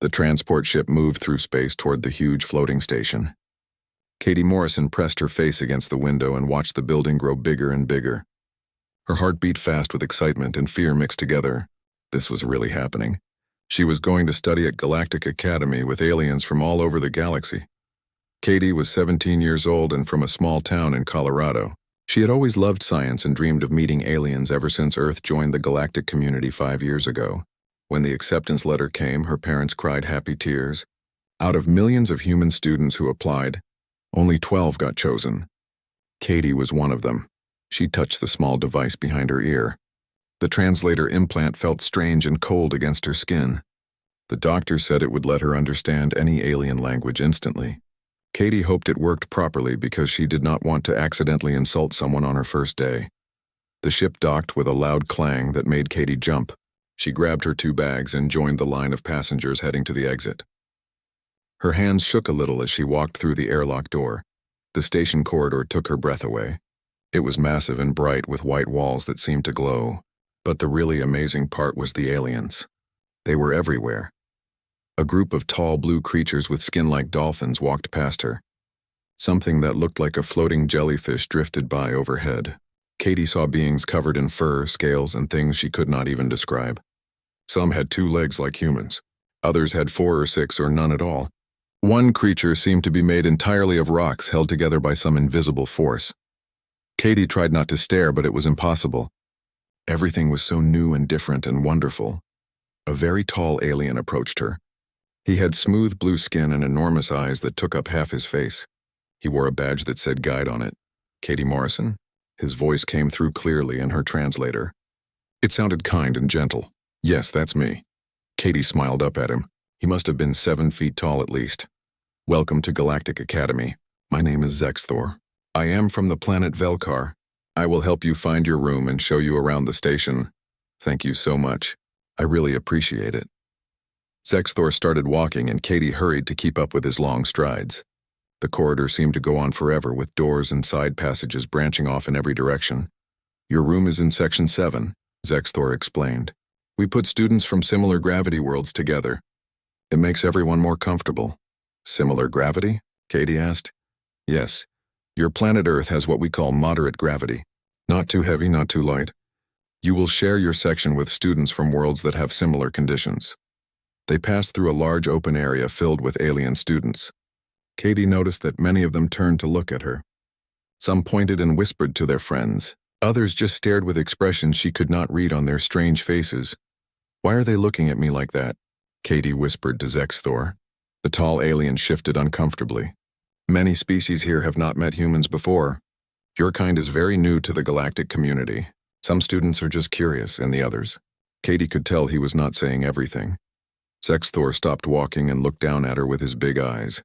The transport ship moved through space toward the huge floating station. Katie Morrison pressed her face against the window and watched the building grow bigger and bigger. Her heart beat fast with excitement and fear mixed together. This was really happening. She was going to study at Galactic Academy with aliens from all over the galaxy. Katie was 17 years old and from a small town in Colorado. She had always loved science and dreamed of meeting aliens ever since Earth joined the galactic community 5 years ago. When the acceptance letter came, her parents cried happy tears. Out of millions of human students who applied, only 12 got chosen. Katie was one of them. She touched the small device behind her ear. The translator implant felt strange and cold against her skin. The doctor said it would let her understand any alien language instantly. Katie hoped it worked properly because she did not want to accidentally insult someone on her first day. The ship docked with a loud clang that made Katie jump. She grabbed her 2 bags and joined the line of passengers heading to the exit. Her hands shook a little as she walked through the airlock door. The station corridor took her breath away. It was massive and bright with white walls that seemed to glow. But the really amazing part was the aliens. They were everywhere. A group of tall blue creatures with skin like dolphins walked past her. Something that looked like a floating jellyfish drifted by overhead. Katie saw beings covered in fur, scales, and things she could not even describe. Some had 2 legs like humans. Others had 4 or 6 or none at all. One creature seemed to be made entirely of rocks held together by some invisible force. Katie tried not to stare, but it was impossible. Everything was so new and different and wonderful. A very tall alien approached her. He had smooth blue skin and enormous eyes that took up half his face. He wore a badge that said guide on it. Katie Morrison? His voice came through clearly in her translator. It sounded kind and gentle. Yes, that's me. Katie smiled up at him. He must have been 7 feet tall at least. Welcome to Galactic Academy. My name is Zexthor. I am from the planet Velkar. I will help you find your room and show you around the station. Thank you so much. I really appreciate it. Zexthor started walking and Katie hurried to keep up with his long strides. The corridor seemed to go on forever with doors and side passages branching off in every direction. Your room is in Section 7, Zexthor explained. We put students from similar gravity worlds together. It makes everyone more comfortable. Similar gravity? Katie asked. Yes. Your planet Earth has what we call moderate gravity. Not too heavy, not too light. You will share your section with students from worlds that have similar conditions. They passed through a large open area filled with alien students. Katie noticed that many of them turned to look at her. Some pointed and whispered to their friends. Others just stared with expressions she could not read on their strange faces. Why are they looking at me like that? Katie whispered to Zexthor. The tall alien shifted uncomfortably. Many species here have not met humans before. Your kind is very new to the galactic community. Some students are just curious, and the others. Katie could tell he was not saying everything. Zexthor stopped walking and looked down at her with his big eyes.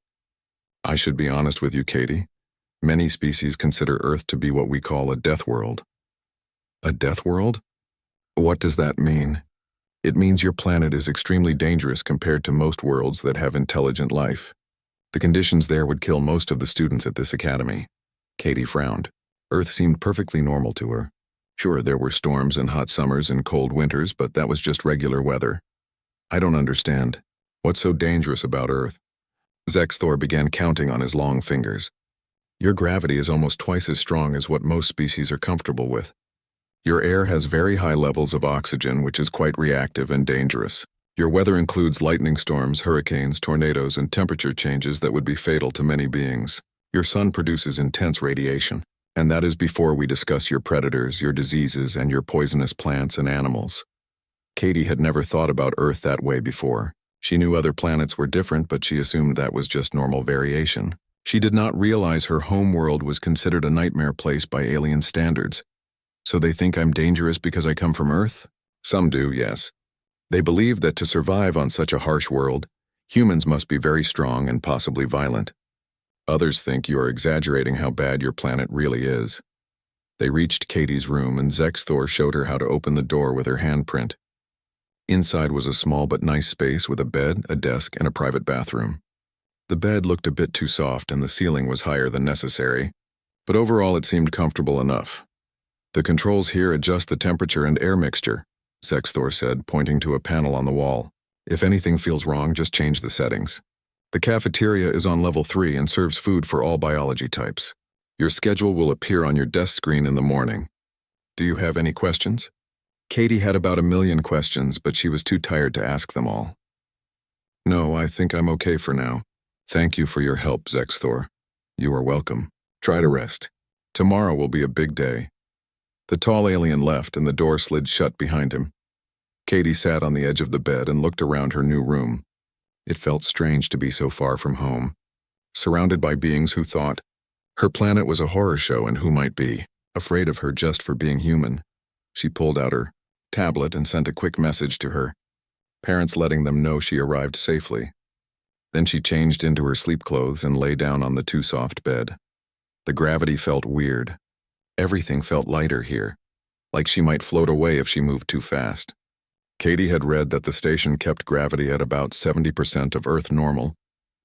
I should be honest with you, Katie. Many species consider Earth to be what we call a death world. A death world? What does that mean? It means your planet is extremely dangerous compared to most worlds that have intelligent life. The conditions there would kill most of the students at this academy. Katie frowned. Earth seemed perfectly normal to her. Sure, there were storms and hot summers and cold winters, but that was just regular weather. I don't understand. What's so dangerous about Earth? Zexthor began counting on his long fingers. Your gravity is almost twice as strong as what most species are comfortable with. Your air has very high levels of oxygen, which is quite reactive and dangerous. Your weather includes lightning storms, hurricanes, tornadoes, and temperature changes that would be fatal to many beings. Your sun produces intense radiation, and that is before we discuss your predators, your diseases, and your poisonous plants and animals. Katie had never thought about Earth that way before. She knew other planets were different, but she assumed that was just normal variation. She did not realize her home world was considered a nightmare place by alien standards. So they think I'm dangerous because I come from Earth? Some do, yes. They believe that to survive on such a harsh world, humans must be very strong and possibly violent. Others think you are exaggerating how bad your planet really is. They reached Katie's room and Zexthor showed her how to open the door with her handprint. Inside was a small but nice space with a bed, a desk, and a private bathroom. The bed looked a bit too soft and the ceiling was higher than necessary, but overall it seemed comfortable enough. The controls here adjust the temperature and air mixture, Zexthor said, pointing to a panel on the wall. If anything feels wrong, just change the settings. The cafeteria is on level 3 and serves food for all biology types. Your schedule will appear on your desk screen in the morning. Do you have any questions? Katie had about 1,000,000 questions, but she was too tired to ask them all. No, I think I'm okay for now. Thank you for your help, Zexthor. You are welcome. Try to rest. Tomorrow will be a big day. The tall alien left and the door slid shut behind him. Katie sat on the edge of the bed and looked around her new room. It felt strange to be so far from home, surrounded by beings who thought her planet was a horror show and who might be afraid of her just for being human. She pulled out her tablet and sent a quick message to her parents, letting them know she arrived safely. Then she changed into her sleep clothes and lay down on the too soft bed. The gravity felt weird. Everything felt lighter here, like she might float away if she moved too fast. Katie had read that the station kept gravity at about 70% of Earth normal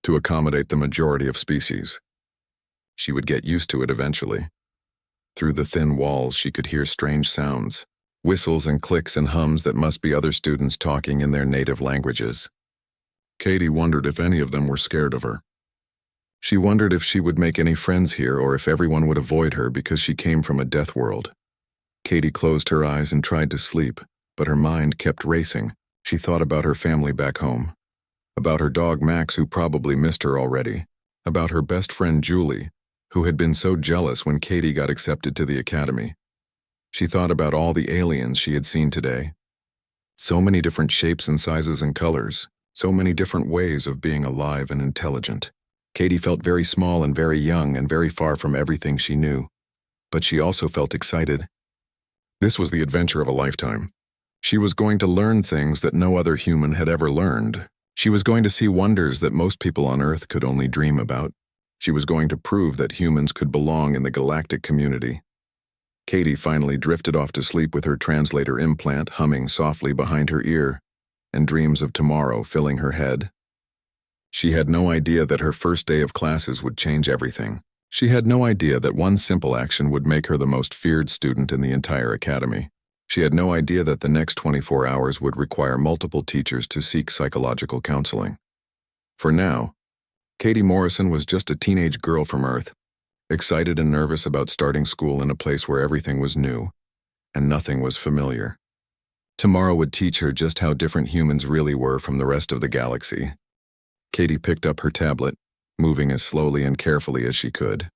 to accommodate the majority of species. She would get used to it eventually. Through the thin walls, she could hear strange sounds, whistles and clicks and hums that must be other students talking in their native languages. Katie wondered if any of them were scared of her. She wondered if she would make any friends here or if everyone would avoid her because she came from a death world. Katie closed her eyes and tried to sleep, but her mind kept racing. She thought about her family back home, about her dog Max, who probably missed her already, about her best friend Julie, who had been so jealous when Katie got accepted to the academy. She thought about all the aliens she had seen today. So many different shapes and sizes and colors, so many different ways of being alive and intelligent. Katie felt very small and very young and very far from everything she knew, but she also felt excited. This was the adventure of a lifetime. She was going to learn things that no other human had ever learned. She was going to see wonders that most people on Earth could only dream about. She was going to prove that humans could belong in the galactic community. Katie finally drifted off to sleep with her translator implant humming softly behind her ear, and dreams of tomorrow filling her head. She had no idea that her first day of classes would change everything. She had no idea that one simple action would make her the most feared student in the entire academy. She had no idea that the next 24 hours would require multiple teachers to seek psychological counseling. For now, Katie Morrison was just a teenage girl from Earth, excited and nervous about starting school in a place where everything was new, and nothing was familiar. Tomorrow would teach her just how different humans really were from the rest of the galaxy. Katie picked up her tablet, moving as slowly and carefully as she could.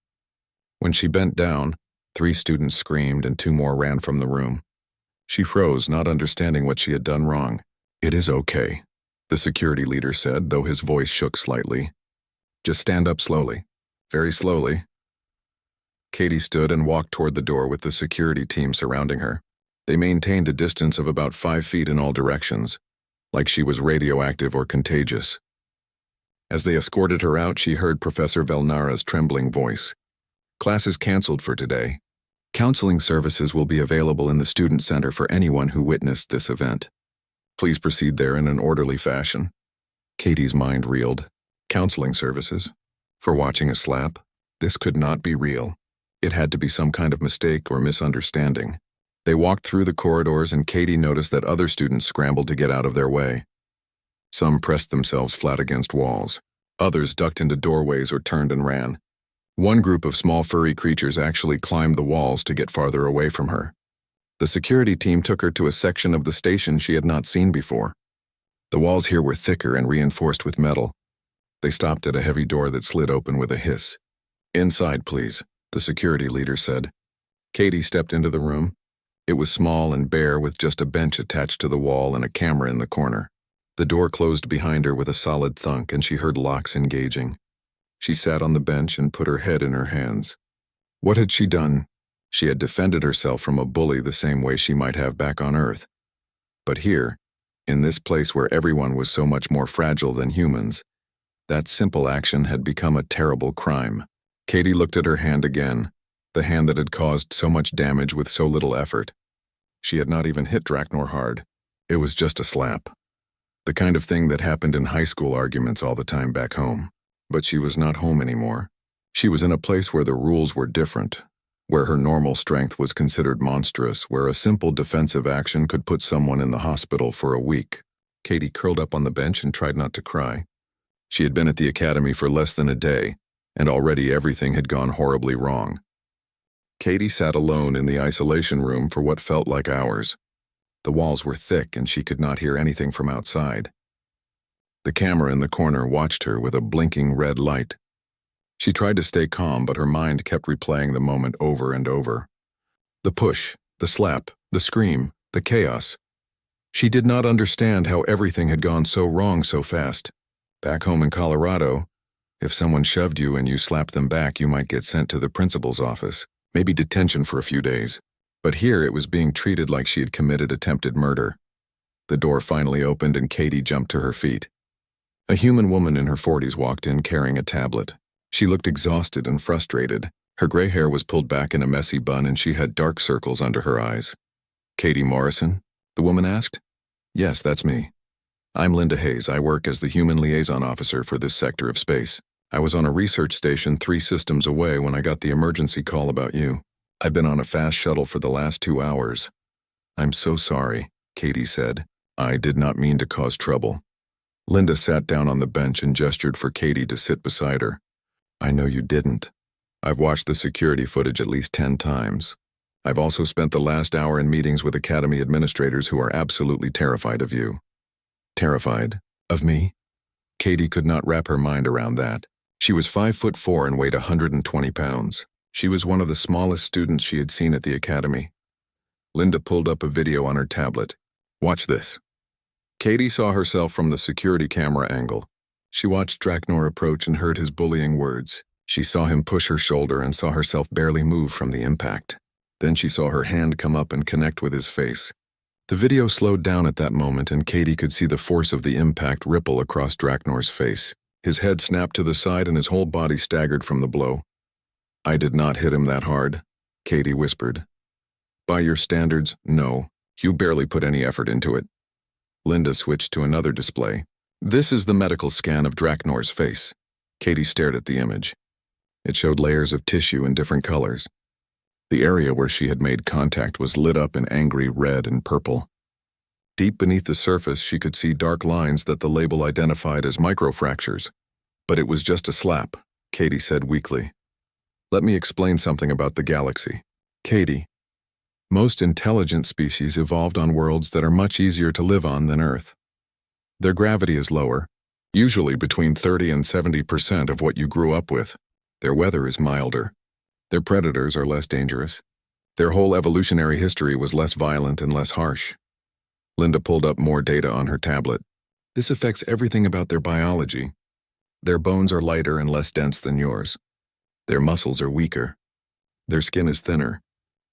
When she bent down, 3 students screamed and 2 more ran from the room. She froze, not understanding what she had done wrong. "It is okay," the security leader said, though his voice shook slightly. "Just stand up slowly. Very slowly." Katie stood and walked toward the door with the security team surrounding her. They maintained a distance of about 5 feet in all directions, like she was radioactive or contagious. As they escorted her out, she heard Professor Velnara's trembling voice. "Class is canceled for today. Counseling services will be available in the Student Center for anyone who witnessed this event. Please proceed there in an orderly fashion." Katie's mind reeled. Counseling services? For watching a slap? This could not be real. It had to be some kind of mistake or misunderstanding. They walked through the corridors and Katie noticed that other students scrambled to get out of their way. Some pressed themselves flat against walls. Others ducked into doorways or turned and ran. One group of small furry creatures actually climbed the walls to get farther away from her. The security team took her to a section of the station she had not seen before. The walls here were thicker and reinforced with metal. They stopped at a heavy door that slid open with a hiss. "Inside, please," the security leader said. Katie stepped into the room. It was small and bare with just a bench attached to the wall and a camera in the corner. The door closed behind her with a solid thunk and she heard locks engaging. She sat on the bench and put her head in her hands. What had she done? She had defended herself from a bully the same way she might have back on Earth. But here, in this place where everyone was so much more fragile than humans, that simple action had become a terrible crime. Katie looked at her hand again, the hand that had caused so much damage with so little effort. She had not even hit Draknor hard. It was just a slap. The kind of thing that happened in high school arguments all the time back home. But she was not home anymore. She was in a place where the rules were different, where her normal strength was considered monstrous, where a simple defensive action could put someone in the hospital for a week. Katie curled up on the bench and tried not to cry. She had been at the academy for less than a day, and already everything had gone horribly wrong. Katie sat alone in the isolation room for what felt like hours. The walls were thick and she could not hear anything from outside. The camera in the corner watched her with a blinking red light. She tried to stay calm, but her mind kept replaying the moment over and over. The push, the slap, the scream, the chaos. She did not understand how everything had gone so wrong so fast. Back home in Colorado, if someone shoved you and you slapped them back, you might get sent to the principal's office, maybe detention for a few days. But here it was being treated like she had committed attempted murder. The door finally opened and Katie jumped to her feet. A human woman in her 40s walked in carrying a tablet. She looked exhausted and frustrated. Her gray hair was pulled back in a messy bun and she had dark circles under her eyes. "Katie Morrison?" the woman asked. "Yes, that's me. I'm Linda Hayes. I work as the Human Liaison Officer for this sector of space. I was on a research station 3 systems away when I got the emergency call about you. I've been on a fast shuttle for the last 2 hours." "I'm so sorry," Katie said. "I did not mean to cause trouble." Linda sat down on the bench and gestured for Katie to sit beside her. "I know you didn't. I've watched the security footage at least 10 times. I've also spent the last hour in meetings with Academy administrators who are absolutely terrified of you." "Terrified? Of me?" Katie could not wrap her mind around that. She was 5'4" and weighed 120 pounds. She was one of the smallest students she had seen at the academy. Linda pulled up a video on her tablet. "Watch this." Katie saw herself from the security camera angle. She watched Draknor approach and heard his bullying words. She saw him push her shoulder and saw herself barely move from the impact. Then she saw her hand come up and connect with his face. The video slowed down at that moment and Katie could see the force of the impact ripple across Draknor's face. His head snapped to the side and his whole body staggered from the blow. "I did not hit him that hard," Katie whispered. "By your standards, no. You barely put any effort into it." Linda switched to another display. "This is the medical scan of Draknor's face." Katie stared at the image. It showed layers of tissue in different colors. The area where she had made contact was lit up in angry red and purple. Deep beneath the surface, she could see dark lines that the label identified as microfractures. "But it was just a slap," Katie said weakly. "Let me explain something about the galaxy. Katie, most intelligent species evolved on worlds that are much easier to live on than Earth. Their gravity is lower, usually between 30 and 70% of what you grew up with. Their weather is milder. Their predators are less dangerous. Their whole evolutionary history was less violent and less harsh." Linda pulled up more data on her tablet. "This affects everything about their biology. Their bones are lighter and less dense than yours. Their muscles are weaker. Their skin is thinner.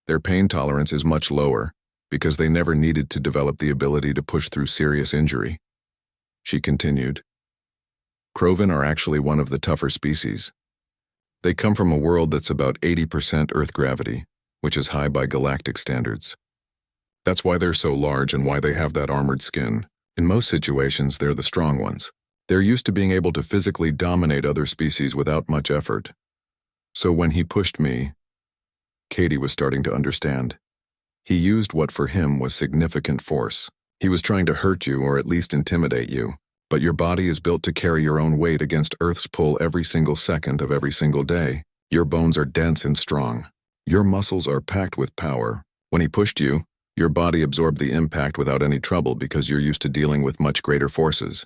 Their pain tolerance is much lower because they never needed to develop the ability to push through serious injury." She continued. "Krovan are actually one of the tougher species. They come from a world that's about 80% Earth gravity, which is high by galactic standards. That's why they're so large and why they have that armored skin. In most situations, they're the strong ones. They're used to being able to physically dominate other species without much effort. So when he pushed me," Katie was starting to understand. "He used what for him was significant force. He was trying to hurt you or at least intimidate you. But your body is built to carry your own weight against Earth's pull every single second of every single day. Your bones are dense and strong. Your muscles are packed with power. When he pushed you, your body absorbed the impact without any trouble because you're used to dealing with much greater forces."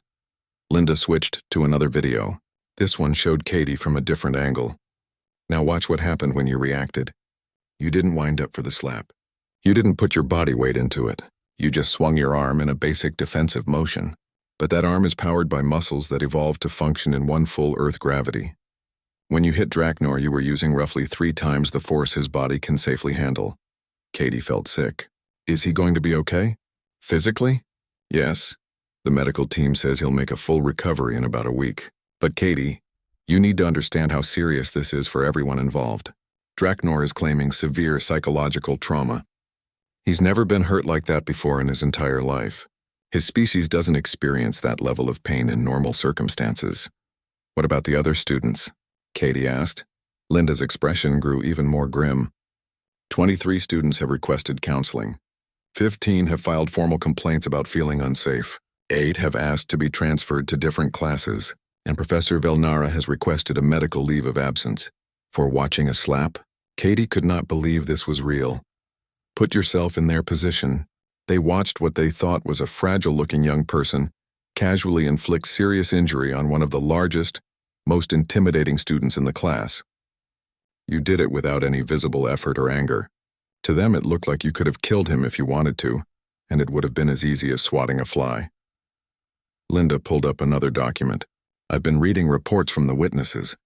Linda switched to another video. This one showed Katie from a different angle. "Now watch what happened when you reacted. You didn't wind up for the slap. You didn't put your body weight into it. You just swung your arm in a basic defensive motion. But that arm is powered by muscles that evolved to function in one full Earth gravity. When you hit Draknor, you were using roughly 3 times the force his body can safely handle." Katie felt sick. "Is he going to be okay? Physically?" "Yes. The medical team says he'll make a full recovery in about a week. But Katie, you need to understand how serious this is for everyone involved. Draknor is claiming severe psychological trauma. He's never been hurt like that before in his entire life. His species doesn't experience that level of pain in normal circumstances." "What about the other students?" Katie asked. Linda's expression grew even more grim. 23 students have requested counseling. 15 have filed formal complaints about feeling unsafe. 8 have asked to be transferred to different classes, and Professor Velnara has requested a medical leave of absence. For watching a slap? Katie could not believe this was real. Put yourself in their position. They watched what they thought was a fragile-looking young person casually inflict serious injury on one of the largest, most intimidating students in the class. You did it without any visible effort or anger. To them it looked like you could have killed him if you wanted to, and it would have been as easy as swatting a fly. Linda pulled up another document. I've been reading reports from the witnesses.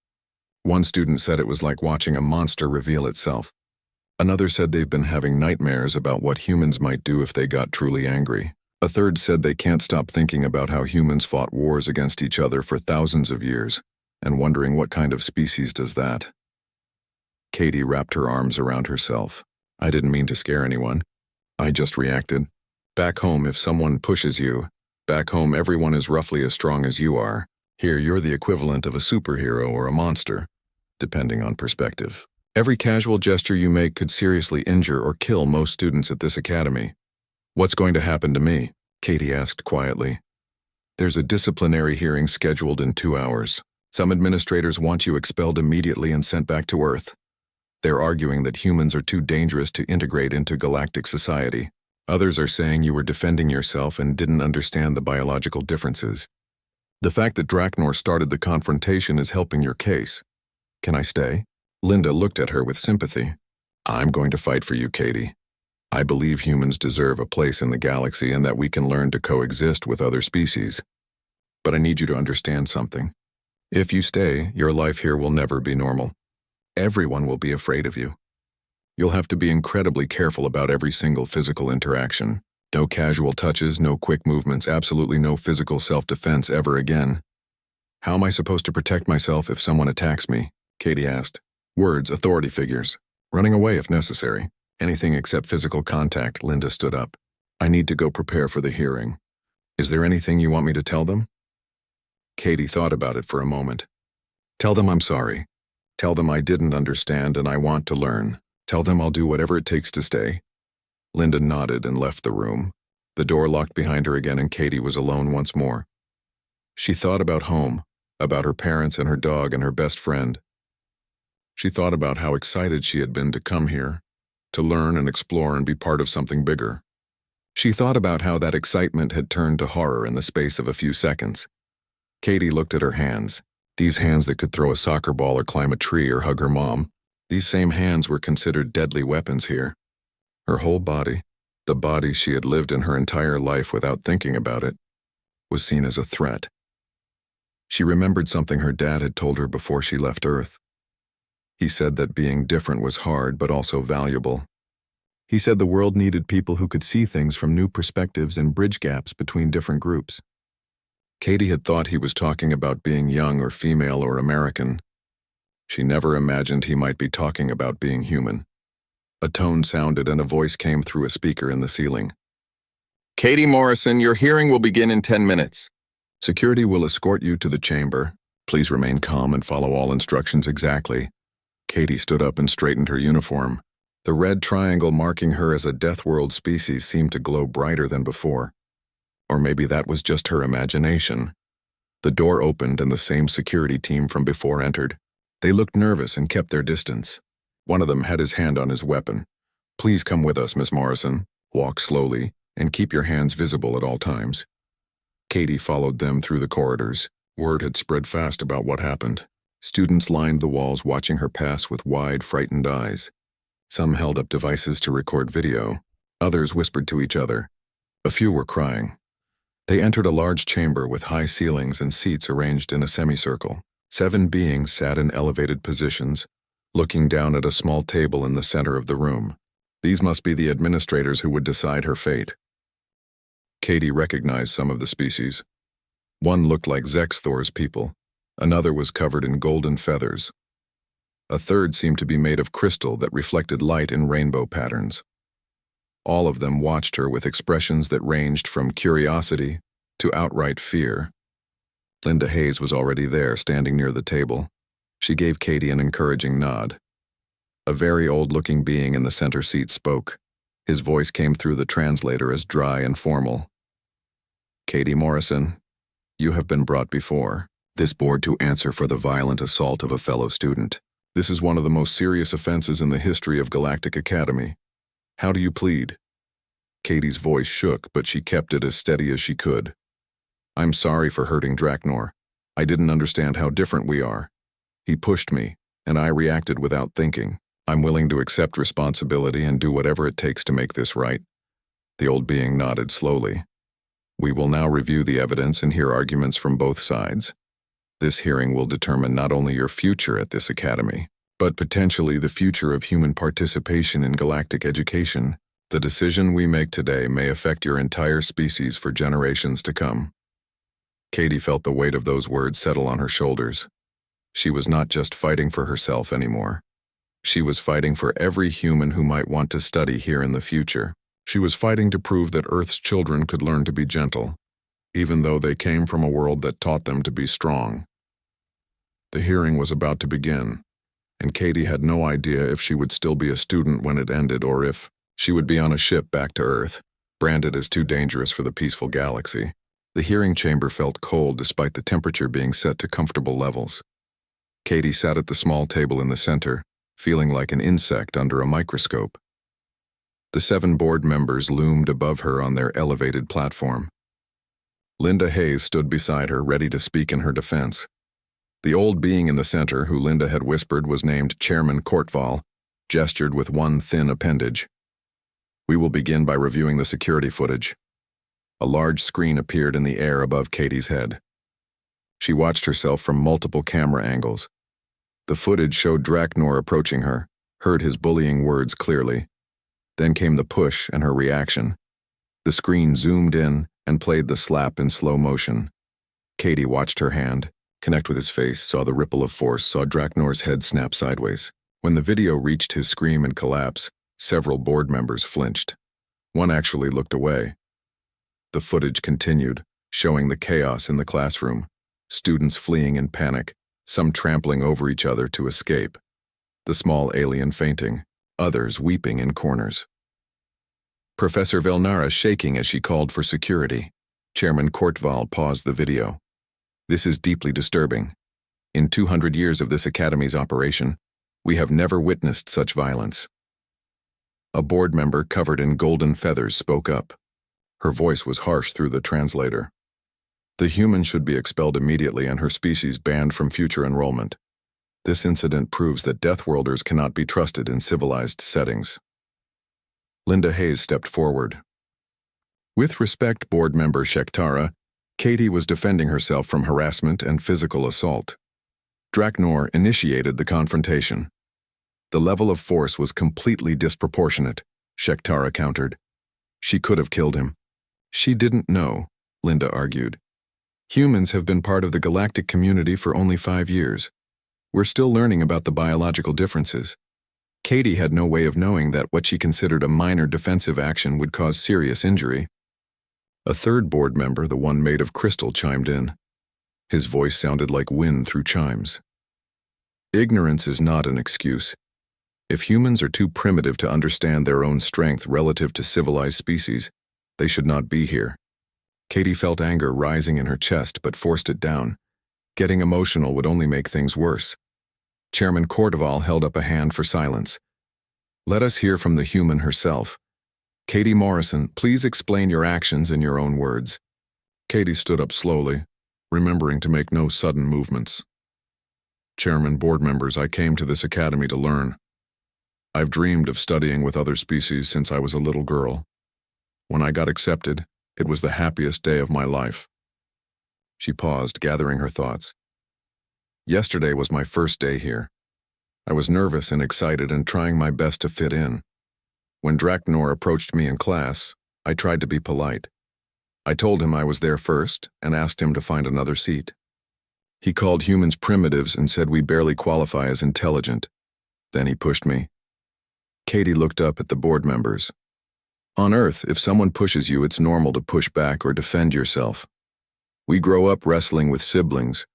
One student said it was like watching a monster reveal itself. Another said they've been having nightmares about what humans might do if they got truly angry. A third said they can't stop thinking about how humans fought wars against each other for thousands of years, and wondering what kind of species does that. Katie wrapped her arms around herself. I didn't mean to scare anyone. I just reacted. Back home, if someone pushes you, back home everyone is roughly as strong as you are. Here you're the equivalent of a superhero or a monster, depending on perspective. Every casual gesture you make could seriously injure or kill most students at this academy. What's going to happen to me? Katie asked quietly. There's a disciplinary hearing scheduled in 2 hours. Some administrators want you expelled immediately and sent back to Earth. They're arguing that humans are too dangerous to integrate into galactic society. Others are saying you were defending yourself and didn't understand the biological differences. The fact that Draknor started the confrontation is helping your case. Can I stay? Linda looked at her with sympathy. I'm going to fight for you, Katie. I believe humans deserve a place in the galaxy and that we can learn to coexist with other species. But I need you to understand something. If you stay, your life here will never be normal. Everyone will be afraid of you. You'll have to be incredibly careful about every single physical interaction. No casual touches, no quick movements, absolutely no physical self-defense ever again. How am I supposed to protect myself if someone attacks me? Katie asked. Words, authority figures. Running away if necessary. Anything except physical contact. Linda stood up. I need to go prepare for the hearing. Is there anything you want me to tell them? Katie thought about it for a moment. Tell them I'm sorry. Tell them I didn't understand and I want to learn. Tell them I'll do whatever it takes to stay. Linda nodded and left the room. The door locked behind her again and Katie was alone once more. She thought about home, about her parents and her dog and her best friend. She thought about how excited she had been to come here, to learn and explore and be part of something bigger. She thought about how that excitement had turned to horror in the space of a few seconds. Katie looked at her hands, these hands that could throw a soccer ball or climb a tree or hug her mom. These same hands were considered deadly weapons here. Her whole body, the body she had lived in her entire life without thinking about it, was seen as a threat. She remembered something her dad had told her before she left Earth. He said that being different was hard but also valuable. He said the world needed people who could see things from new perspectives and bridge gaps between different groups. Katie had thought he was talking about being young or female or American. She never imagined he might be talking about being human. A tone sounded and a voice came through a speaker in the ceiling. Katie Morrison, your hearing will begin in 10 minutes. Security will escort you to the chamber. Please remain calm and follow all instructions exactly. Katie stood up and straightened her uniform. The red triangle marking her as a Deathworld species seemed to glow brighter than before. Or maybe that was just her imagination. The door opened and the same security team from before entered. They looked nervous and kept their distance. One of them had his hand on his weapon. Please come with us, Miss Morrison. Walk slowly and keep your hands visible at all times. Katie followed them through the corridors. Word had spread fast about what happened. Students lined the walls watching her pass with wide, frightened eyes. Some held up devices to record video. Others whispered to each other. A few were crying. They entered a large chamber with high ceilings and seats arranged in a semicircle. 7 beings sat in elevated positions, looking down at a small table in the center of the room. These must be the administrators who would decide her fate. Katie recognized some of the species. One looked like Zexthor's people. Another was covered in golden feathers. A third seemed to be made of crystal that reflected light in rainbow patterns. All of them watched her with expressions that ranged from curiosity to outright fear. Linda Hayes was already there, standing near the table. She gave Katie an encouraging nod. A very old-looking being in the center seat spoke. His voice came through the translator as dry and formal. Katie Morrison, you have been brought before this board to answer for the violent assault of a fellow student. This is one of the most serious offenses in the history of Galactic Academy. How do you plead? Katie's voice shook, but she kept it as steady as she could. I'm sorry for hurting Draknor. I didn't understand how different we are. He pushed me, and I reacted without thinking. I'm willing to accept responsibility and do whatever it takes to make this right. The old being nodded slowly. We will now review the evidence and hear arguments from both sides. This hearing will determine not only your future at this academy, but potentially the future of human participation in galactic education. The decision we make today may affect your entire species for generations to come. Katie felt the weight of those words settle on her shoulders. She was not just fighting for herself anymore. She was fighting for every human who might want to study here in the future. She was fighting to prove that Earth's children could learn to be gentle, even though they came from a world that taught them to be strong. The hearing was about to begin, and Katie had no idea if she would still be a student when it ended or if she would be on a ship back to Earth, branded as too dangerous for the peaceful galaxy. The hearing chamber felt cold despite the temperature being set to comfortable levels. Katie sat at the small table in the center, feeling like an insect under a microscope. The 7 board members loomed above her on their elevated platform. Linda Hayes stood beside her, ready to speak in her defense. The old being in the center, who Linda had whispered was named Chairman Courtval, gestured with one thin appendage. We will begin by reviewing the security footage. A large screen appeared in the air above Katie's head. She watched herself from multiple camera angles. The footage showed Draknor approaching her, heard his bullying words clearly. Then came the push and her reaction. The screen zoomed in and played the slap in slow motion. Katie watched her hand connect with his face, saw the ripple of force, saw Draknor's head snap sideways. When the video reached his scream and collapse, several board members flinched. One actually looked away. The footage continued, showing the chaos in the classroom, students fleeing in panic, some trampling over each other to escape, the small alien fainting, others weeping in corners. Professor Velnara shaking as she called for security. Chairman Courtval paused the video. This is deeply disturbing. In 200 years of this academy's operation, we have never witnessed such violence. A board member covered in golden feathers spoke up. Her voice was harsh through the translator. The human should be expelled immediately and her species banned from future enrollment. This incident proves that Deathworlders cannot be trusted in civilized settings. Linda Hayes stepped forward. With respect, board member Shektara, Katie was defending herself from harassment and physical assault. Draknor initiated the confrontation. The level of force was completely disproportionate, Shektara countered. She could have killed him. She didn't know, Linda argued. Humans have been part of the galactic community for only 5 years. We're still learning about the biological differences. Katie had no way of knowing that what she considered a minor defensive action would cause serious injury. A third board member, the one made of crystal, chimed in. His voice sounded like wind through chimes. Ignorance is not an excuse. If humans are too primitive to understand their own strength relative to civilized species, they should not be here. Katie felt anger rising in her chest but forced it down. Getting emotional would only make things worse. Chairman Courtval held up a hand for silence. Let us hear from the human herself. Katie Morrison, please explain your actions in your own words. Katie stood up slowly, remembering to make no sudden movements. Chairman, board members, I came to this academy to learn. I've dreamed of studying with other species since I was a little girl. When I got accepted, it was the happiest day of my life. She paused, gathering her thoughts. Yesterday was my first day here. I was nervous and excited and trying my best to fit in. When Draknor approached me in class, I tried to be polite. I told him I was there first and asked him to find another seat. He called humans primitives and said we barely qualify as intelligent. Then he pushed me. Katie looked up at the board members. On Earth, if someone pushes you, it's normal to push back or defend yourself. We grow up wrestling with siblings,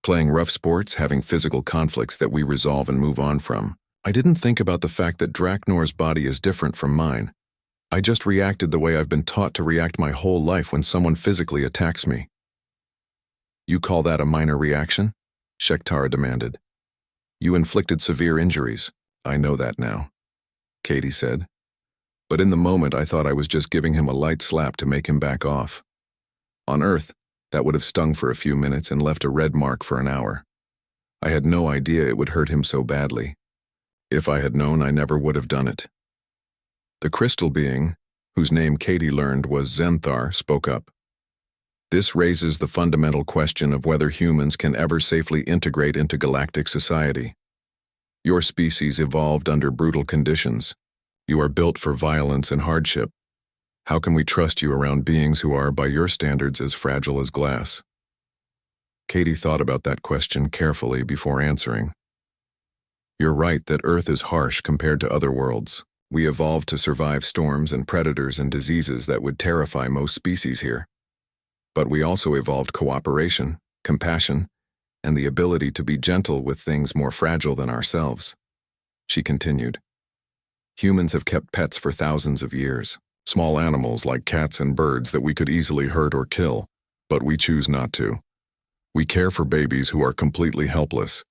playing rough sports, having physical conflicts that we resolve and move on from. I didn't think about the fact that Draknor's body is different from mine. I just reacted the way I've been taught to react my whole life when someone physically attacks me. You call that a minor reaction? Shektara demanded. You inflicted severe injuries. I know that now, Katie said. But in the moment I thought I was just giving him a light slap to make him back off. On Earth, that would have stung for a few minutes and left a red mark for an hour. I had no idea it would hurt him so badly. If I had known, I never would have done it. The crystal being, whose name Katie learned was Zenthar, spoke up. This raises the fundamental question of whether humans can ever safely integrate into galactic society. Your species evolved under brutal conditions. You are built for violence and hardship. How can we trust you around beings who are, by your standards, as fragile as glass? Katie thought about that question carefully before answering. You're right that Earth is harsh compared to other worlds. We evolved to survive storms and predators and diseases that would terrify most species here. But we also evolved cooperation, compassion, and the ability to be gentle with things more fragile than ourselves. She continued. Humans have kept pets for thousands of years, small animals like cats and birds that we could easily hurt or kill, but we choose not to. We care for babies who are completely helpless.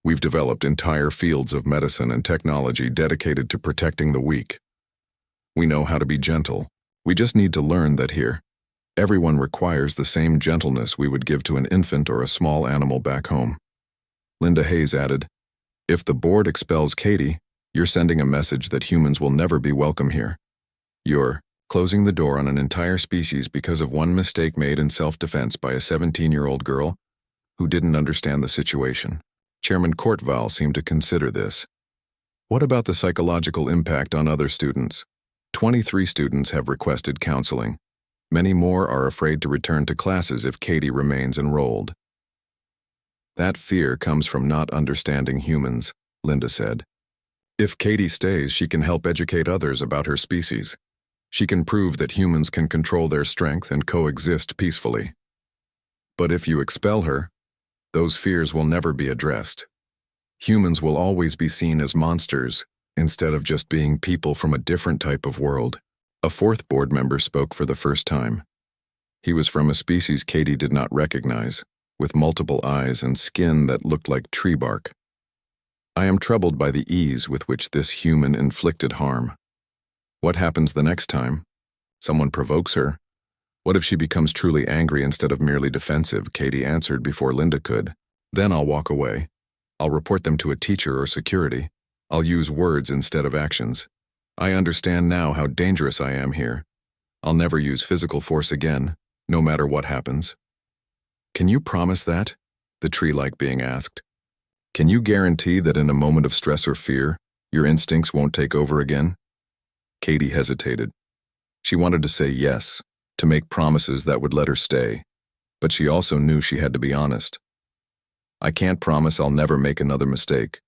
We've developed entire fields of medicine and technology dedicated to protecting the weak. We know how to be gentle. We just need to learn that here. Everyone requires the same gentleness we would give to an infant or a small animal back home. Linda Hayes added, If the board expels Katie, you're sending a message that humans will never be welcome here. You're closing the door on an entire species because of one mistake made in self-defense by a 17-year-old girl who didn't understand the situation. Chairman Courtval seemed to consider this. What about the psychological impact on other students? 23 students have requested counseling. Many more are afraid to return to classes if Katie remains enrolled. That fear comes from not understanding humans, Linda said. If Katie stays, she can help educate others about her species. She can prove that humans can control their strength and coexist peacefully. But if you expel her, those fears will never be addressed. Humans will always be seen as monsters, instead of just being people from a different type of world. A fourth board member spoke for the first time. He was from a species Katie did not recognize, with multiple eyes and skin that looked like tree bark. I am troubled by the ease with which this human inflicted harm. What happens the next time? Someone provokes her. What if she becomes truly angry instead of merely defensive? Katie answered before Linda could. Then I'll walk away. I'll report them to a teacher or security. I'll use words instead of actions. I understand now how dangerous I am here. I'll never use physical force again, no matter what happens. Can you promise that? The tree-like being asked. Can you guarantee that in a moment of stress or fear, your instincts won't take over again? Katie hesitated. She wanted to say yes, to make promises that would let her stay, but she also knew she had to be honest. I can't promise I'll never make another mistake,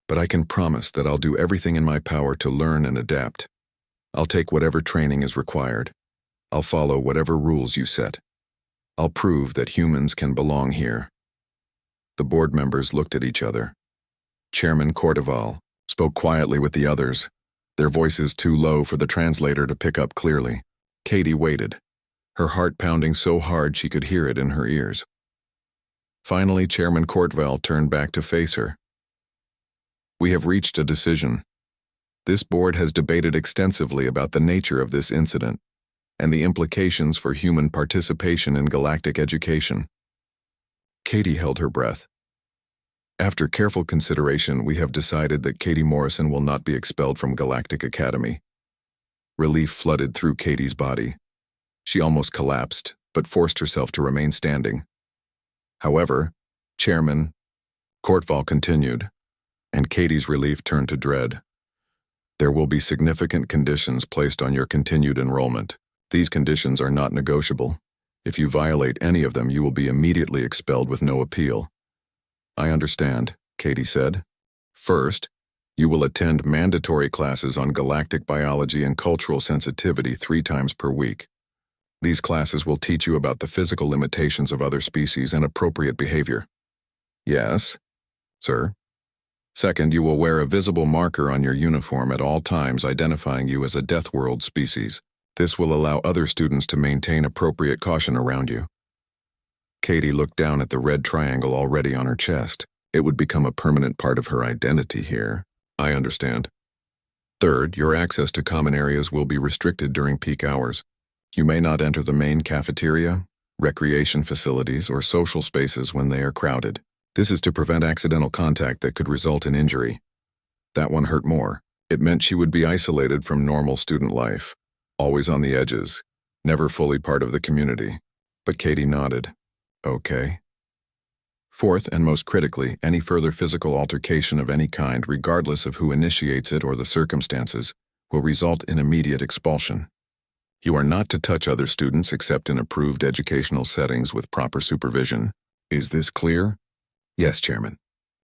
but I can promise that I'll do everything in my power to learn and adapt. I'll take whatever training is required. I'll follow whatever rules you set. I'll prove that humans can belong here. The board members looked at each other. Chairman Cordoval spoke quietly with the others, their voices too low for the translator to pick up clearly. Katie waited, her heart pounding so hard she could hear it in her ears. Finally, Chairman Courtval turned back to face her. We have reached a decision. This board has debated extensively about the nature of this incident and the implications for human participation in galactic education. Katie held her breath. After careful consideration, we have decided that Katie Morrison will not be expelled from Galactic Academy. Relief flooded through Katie's body. She almost collapsed, but forced herself to remain standing. However, Chairman Courtval continued, and Katie's relief turned to dread. There will be significant conditions placed on your continued enrollment. These conditions are not negotiable. If you violate any of them, you will be immediately expelled with no appeal. I understand, Katie said. First, you will attend mandatory classes on galactic biology and cultural sensitivity 3 times per week. These classes will teach you about the physical limitations of other species and appropriate behavior. Yes, sir. Second, you will wear a visible marker on your uniform at all times identifying you as a Deathworld species. This will allow other students to maintain appropriate caution around you. Katie looked down at the red triangle already on her chest. It would become a permanent part of her identity here. I understand. Third, your access to common areas will be restricted during peak hours. You may not enter the main cafeteria, recreation facilities, or social spaces when they are crowded. This is to prevent accidental contact that could result in injury. That one hurt more. It meant she would be isolated from normal student life, always on the edges, never fully part of the community. But Katie nodded. Okay. Fourth, and most critically, any further physical altercation of any kind, regardless of who initiates it or the circumstances, will result in immediate expulsion. You are not to touch other students except in approved educational settings with proper supervision. Is this clear? Yes, Chairman.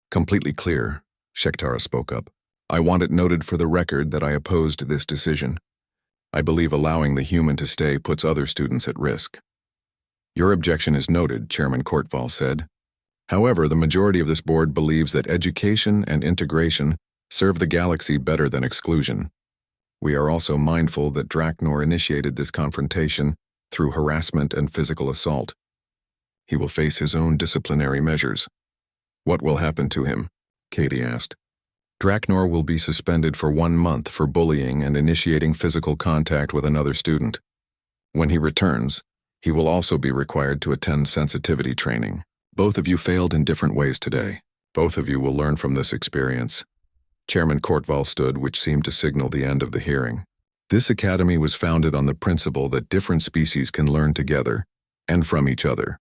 Completely clear, Shektara spoke up. I want it noted for the record that I opposed this decision. I believe allowing the human to stay puts other students at risk. Your objection is noted, Chairman Courtval said. However, the majority of this board believes that education and integration serve the galaxy better than exclusion. We are also mindful that Draknor initiated this confrontation through harassment and physical assault. He will face his own disciplinary measures. What will happen to him? Katie asked. Draknor will be suspended for 1 month for bullying and initiating physical contact with another student. When he returns, he will also be required to attend sensitivity training. Both of you failed in different ways today. Both of you will learn from this experience. Chairman Courtval stood, which seemed to signal the end of the hearing. This academy was founded on the principle that different species can learn together and from each other.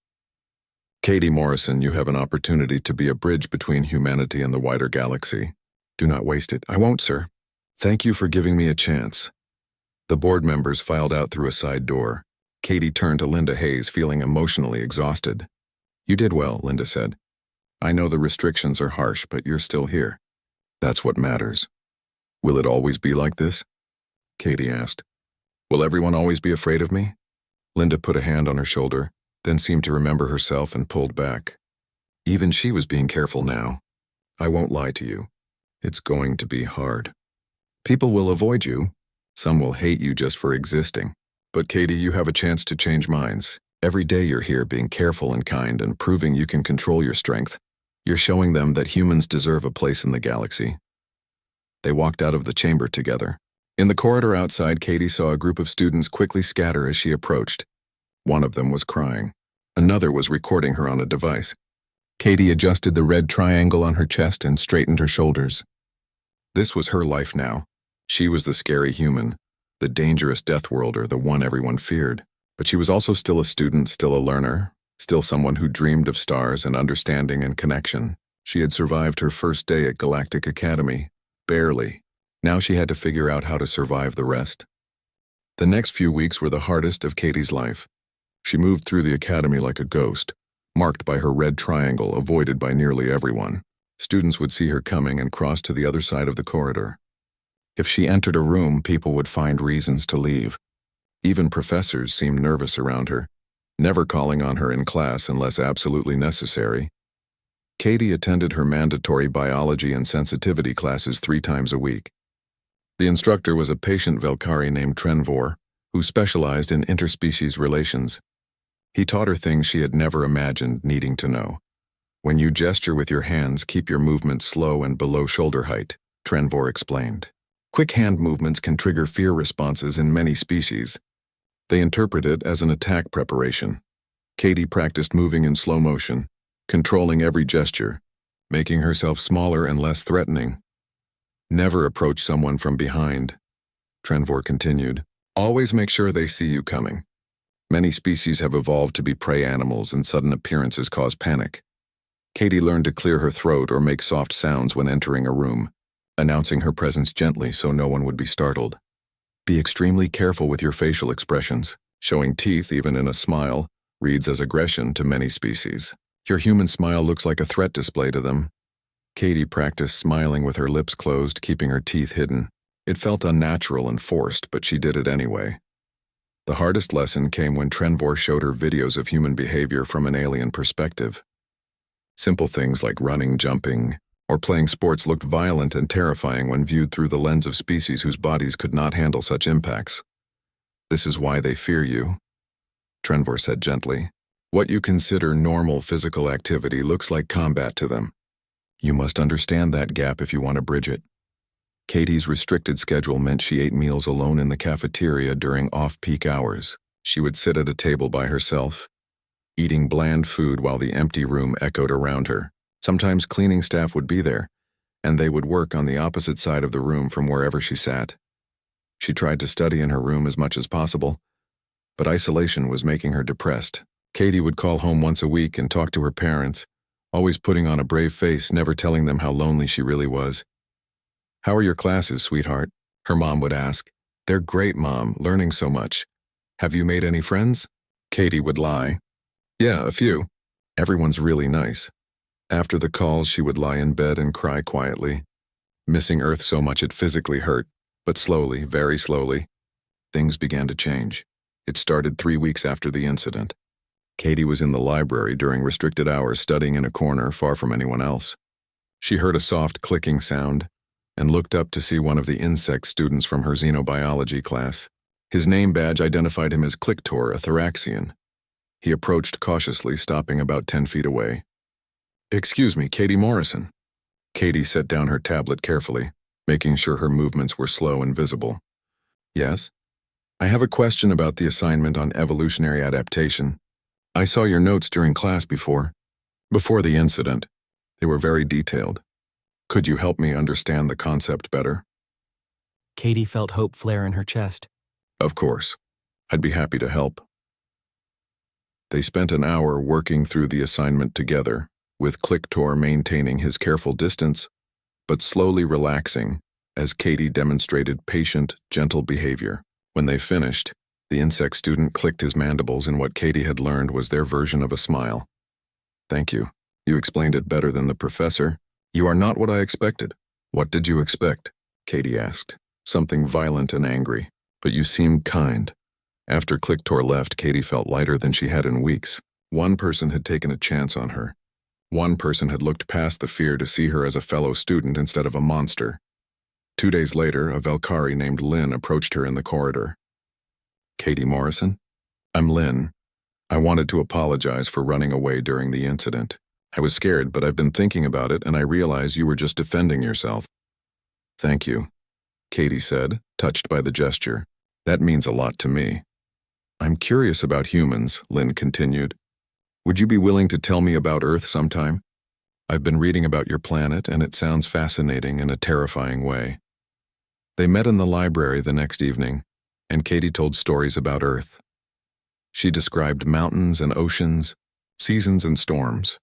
Katie Morrison, you have an opportunity to be a bridge between humanity and the wider galaxy. Do not waste it. I won't, sir. Thank you for giving me a chance. The board members filed out through a side door. Katie turned to Linda Hayes, feeling emotionally exhausted. You did well, Linda said. I know the restrictions are harsh, but you're still here. That's what matters. Will it always be like this? Katie asked. Will everyone always be afraid of me? Linda put a hand on her shoulder, then seemed to remember herself and pulled back. Even she was being careful now. I won't lie to you. It's going to be hard. People will avoid you. Some will hate you just for existing. But Katie, you have a chance to change minds. Every day you're here being careful and kind and proving you can control your strength. You're showing them that humans deserve a place in the galaxy. They walked out of the chamber together. In the corridor outside, Katie saw a group of students quickly scatter as she approached. One of them was crying. Another was recording her on a device. Katie adjusted the red triangle on her chest and straightened her shoulders. This was her life now. She was the scary human, the dangerous Deathworlder, the one everyone feared. But she was also still a student, still a learner, still someone who dreamed of stars and understanding and connection. She had survived her first day at Galactic Academy. Barely. Now she had to figure out how to survive the rest. The next few weeks were the hardest of Katie's life. She moved through the academy like a ghost, marked by her red triangle, avoided by nearly everyone. Students would see her coming and cross to the other side of the corridor. If she entered a room, people would find reasons to leave. Even professors seemed nervous around her, never calling on her in class unless absolutely necessary. Katie attended her mandatory biology and sensitivity classes 3 times a week. The instructor was a patient Velkari named Trenvor, who specialized in interspecies relations. He taught her things she had never imagined needing to know. When you gesture with your hands, keep your movements slow and below shoulder height, Trenvor explained. Quick hand movements can trigger fear responses in many species. They interpret it as an attack preparation. Katie practiced moving in slow motion, controlling every gesture, making herself smaller and less threatening. Never approach someone from behind, Trenvor continued. Always make sure they see you coming. Many species have evolved to be prey animals, and sudden appearances cause panic. Katie learned to clear her throat or make soft sounds when entering a room, announcing her presence gently so no one would be startled. Be extremely careful with your facial expressions. Showing teeth, even in a smile, reads as aggression to many species. Your human smile looks like a threat display to them. Katie practiced smiling with her lips closed, keeping her teeth hidden. It felt unnatural and forced, but she did it anyway. The hardest lesson came when Trenvor showed her videos of human behavior from an alien perspective. Simple things like running, jumping, or playing sports looked violent and terrifying when viewed through the lens of species whose bodies could not handle such impacts. This is why they fear you, Trenvor said gently. What you consider normal physical activity looks like combat to them. You must understand that gap if you want to bridge it. Katie's restricted schedule meant she ate meals alone in the cafeteria during off-peak hours. She would sit at a table by herself, eating bland food while the empty room echoed around her. Sometimes cleaning staff would be there, and they would work on the opposite side of the room from wherever she sat. She tried to study in her room as much as possible, but isolation was making her depressed. Katie would call home once a week and talk to her parents, always putting on a brave face, never telling them how lonely she really was. "How are your classes, sweetheart?" her mom would ask. "They're great, Mom, learning so much. Have you made any friends?" Katie would lie. "Yeah, a few. Everyone's really nice." After the calls, she would lie in bed and cry quietly, missing Earth so much it physically hurt. But slowly, very slowly, things began to change. It started 3 weeks after the incident. Katie was in the library during restricted hours studying in a corner far from anyone else. She heard a soft clicking sound and looked up to see one of the insect students from her xenobiology class. His name badge identified him as Clictor, a Thoraxian. He approached cautiously, stopping about 10 feet away. "Excuse me, Katie Morrison." Katie set down her tablet carefully, making sure her movements were slow and visible. "Yes? I have a question about the assignment on evolutionary adaptation. I saw your notes during class before the incident. They were very detailed. Could you help me understand the concept better?" Katie felt hope flare in her chest. "Of course. I'd be happy to help." They spent an hour working through the assignment together, with Clictor maintaining his careful distance, but slowly relaxing as Katie demonstrated patient, gentle behavior. When they finished, the insect student clicked his mandibles in what Katie had learned was their version of a smile. "Thank you. You explained it better than the professor. You are not what I expected." "What did you expect?" Katie asked. "Something violent and angry, but you seemed kind." After Clictor left, Katie felt lighter than she had in weeks. One person had taken a chance on her. One person had looked past the fear to see her as a fellow student instead of a monster. 2 days later, a Velkari named Lynn approached her in the corridor. "Katie Morrison? I'm Lynn. I wanted to apologize for running away during the incident. I was scared, but I've been thinking about it and I realized you were just defending yourself." "Thank you," Katie said, touched by the gesture. "That means a lot to me." "I'm curious about humans," Lynn continued. "Would you be willing to tell me about Earth sometime? I've been reading about your planet and it sounds fascinating in a terrifying way." They met in the library the next evening, and Katie told stories about Earth. She described mountains and oceans, seasons and storms,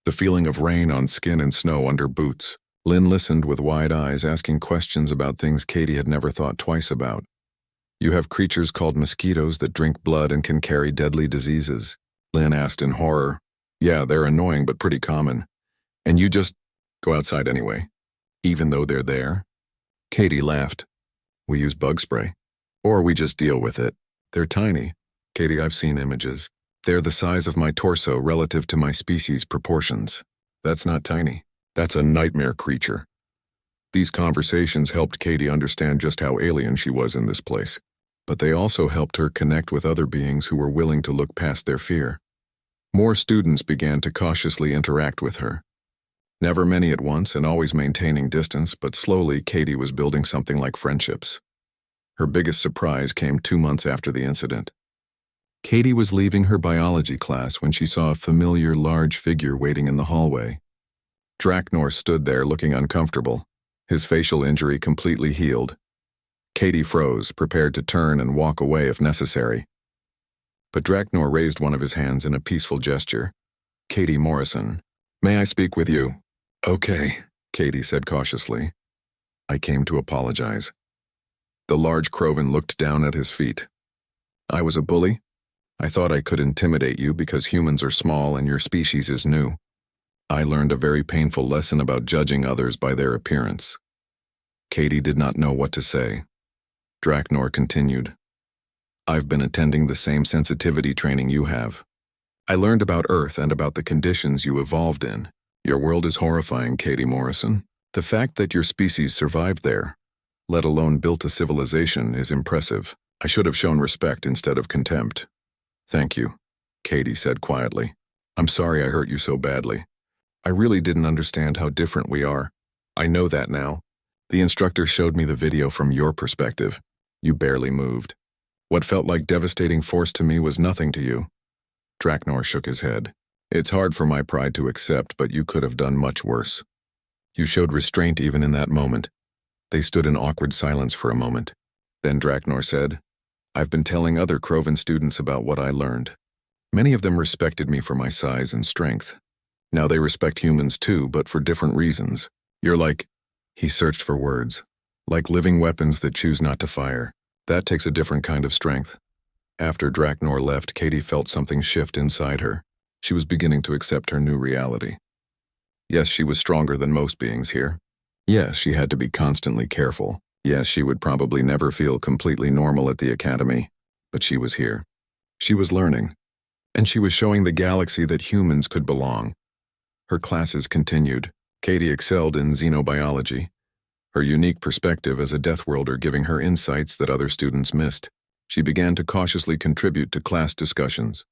the feeling of rain on skin and snow under boots. Lynn listened with wide eyes, asking questions about things Katie had never thought twice about. "You have creatures called mosquitoes that drink blood and can carry deadly diseases," Lynn asked in horror. "Yeah, they're annoying but pretty common. And you just go outside anyway, even though they're there?" Katie laughed. "We use bug spray. Or we just deal with it. They're tiny. Katie, I've seen images. They're the size of my torso relative to my species proportions. That's not tiny. That's a nightmare creature." These conversations helped Katie understand just how alien she was in this place. But they also helped her connect with other beings who were willing to look past their fear. More students began to cautiously interact with her. Never many at once and always maintaining distance, but slowly Katie was building something like friendships. Her biggest surprise came 2 months after the incident. Katie was leaving her biology class when she saw a familiar large figure waiting in the hallway. Draknor stood there looking uncomfortable, his facial injury completely healed. Katie froze, prepared to turn and walk away if necessary. But Draknor raised one of his hands in a peaceful gesture. "Katie Morrison, may I speak with you?" "Okay," Katie said cautiously. "I came to apologize." The large Krovan looked down at his feet. "I was a bully. I thought I could intimidate you because humans are small and your species is new. I learned a very painful lesson about judging others by their appearance." Katie did not know what to say. Draknor continued. "I've been attending the same sensitivity training you have. I learned about Earth and about the conditions you evolved in. Your world is horrifying, Katie Morrison. The fact that your species survived there, let alone built a civilization, is impressive. I should have shown respect instead of contempt. Thank you, Katie said quietly. I'm sorry I hurt you so badly. I really didn't understand how different we are. I know that now. The instructor showed me the video from your perspective. You barely moved. What felt like devastating force to me was nothing to you. Draknor shook his head. It's hard for my pride to accept, but you could have done much worse. You showed restraint even in that moment. They stood in awkward silence for a moment. Then Draknor said, I've been telling other Krovan students about what I learned. Many of them respected me for my size and strength. Now they respect humans too, but for different reasons. You're like, he searched for words, like living weapons that choose not to fire. That takes a different kind of strength. After Draknor left, Katie felt something shift inside her. She was beginning to accept her new reality. Yes, she was stronger than most beings here. Yes, she had to be constantly careful. Yes, she would probably never feel completely normal at the academy. But she was here. She was learning. And she was showing the galaxy that humans could belong. Her classes continued. Katie excelled in xenobiology, her unique perspective as a Deathworlder giving her insights that other students missed. She began to cautiously contribute to class discussions,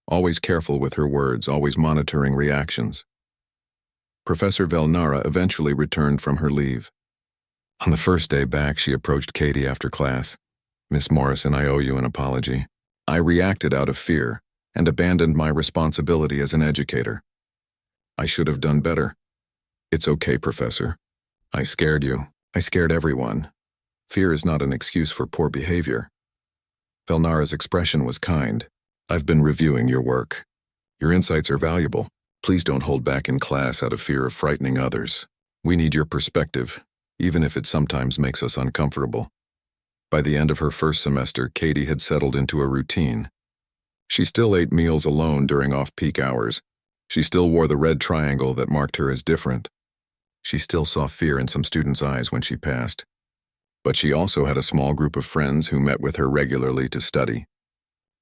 always careful with her words, always monitoring reactions. Professor Velnara eventually returned from her leave. On the first day back, she approached Katie after class. Miss Morrison, I owe you an apology. I reacted out of fear and abandoned my responsibility as an educator. I should have done better. It's okay, Professor. I scared you. I scared everyone. Fear is not an excuse for poor behavior. Velnara's expression was kind. I've been reviewing your work. Your insights are valuable. Please don't hold back in class out of fear of frightening others. We need your perspective, even if it sometimes makes us uncomfortable. By the end of her first semester, Katie had settled into a routine. She still ate meals alone during off-peak hours. She still wore the red triangle that marked her as different. She still saw fear in some students' eyes when she passed. But she also had a small group of friends who met with her regularly to study.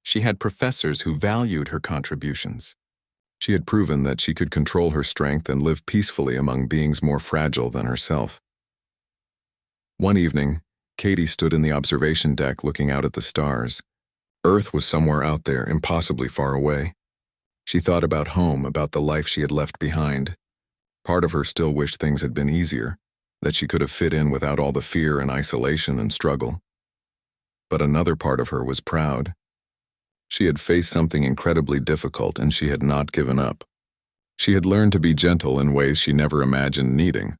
She had professors who valued her contributions. She had proven that she could control her strength and live peacefully among beings more fragile than herself. One evening, Katie stood in the observation deck looking out at the stars. Earth was somewhere out there, impossibly far away. She thought about home, about the life she had left behind. Part of her still wished things had been easier, that she could have fit in without all the fear and isolation and struggle. But another part of her was proud. She had faced something incredibly difficult and she had not given up. She had learned to be gentle in ways she never imagined needing.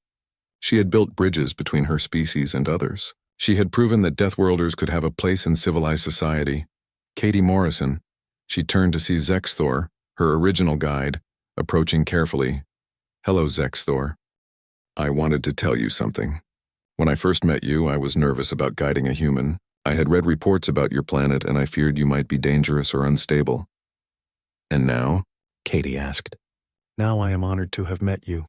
She had built bridges between her species and others. She had proven that Deathworlders could have a place in civilized society. Katie Morrison, she turned to see Zexthor, her original guide, approaching carefully. Hello, Zexthor. I wanted to tell you something. When I first met you, I was nervous about guiding a human. I had read reports about your planet and I feared you might be dangerous or unstable. And now? Katie asked. Now I am honored to have met you.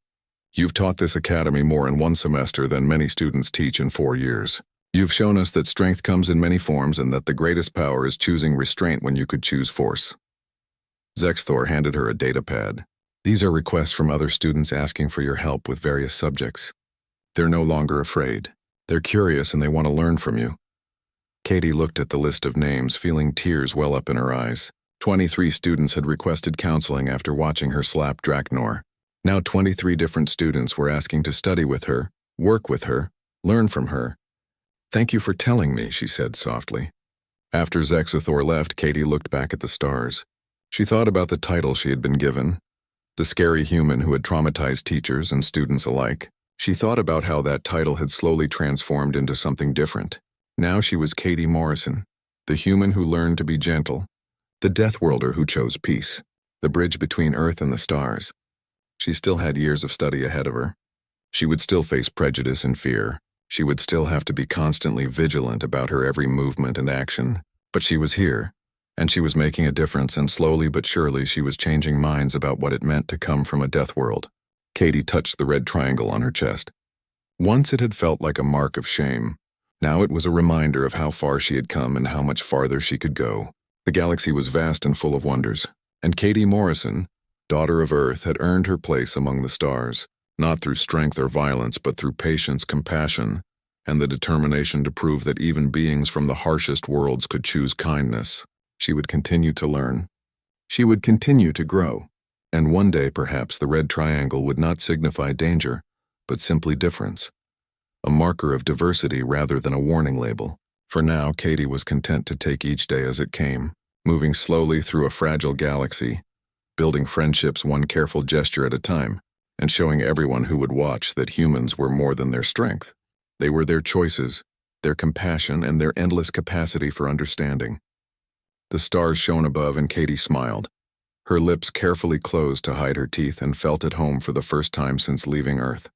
You've taught this academy more in one semester than many students teach in 4 years. You've shown us that strength comes in many forms and that the greatest power is choosing restraint when you could choose force. Zexthor handed her a data pad. These are requests from other students asking for your help with various subjects. They're no longer afraid. They're curious and they want to learn from you. Katie looked at the list of names, feeling tears well up in her eyes. 23 students had requested counseling after watching her slap Draknor. Now 23 different students were asking to study with her, work with her, learn from her. Thank you for telling me, she said softly. After Zexthor left, Katie looked back at the stars. She thought about the title she had been given, the scary human who had traumatized teachers and students alike. She thought about how that title had slowly transformed into something different. Now she was Katie Morrison, the human who learned to be gentle, the Deathworlder who chose peace, the bridge between Earth and the stars. She still had years of study ahead of her. She would still face prejudice and fear. She would still have to be constantly vigilant about her every movement and action. But she was here, and she was making a difference, and slowly but surely she was changing minds about what it meant to come from a Deathworld. Katie touched the red triangle on her chest. Once it had felt like a mark of shame. Now it was a reminder of how far she had come and how much farther she could go. The galaxy was vast and full of wonders, and Katie Morrison, daughter of Earth, had earned her place among the stars, not through strength or violence, but through patience, compassion, and the determination to prove that even beings from the harshest worlds could choose kindness. She would continue to learn. She would continue to grow. And one day, perhaps, the red triangle would not signify danger, but simply difference. A marker of diversity rather than a warning label. For now, Katie was content to take each day as it came, moving slowly through a fragile galaxy, building friendships one careful gesture at a time, and showing everyone who would watch that humans were more than their strength. They were their choices, their compassion, and their endless capacity for understanding. The stars shone above, and Katie smiled. Her lips carefully closed to hide her teeth, and felt at home for the first time since leaving Earth.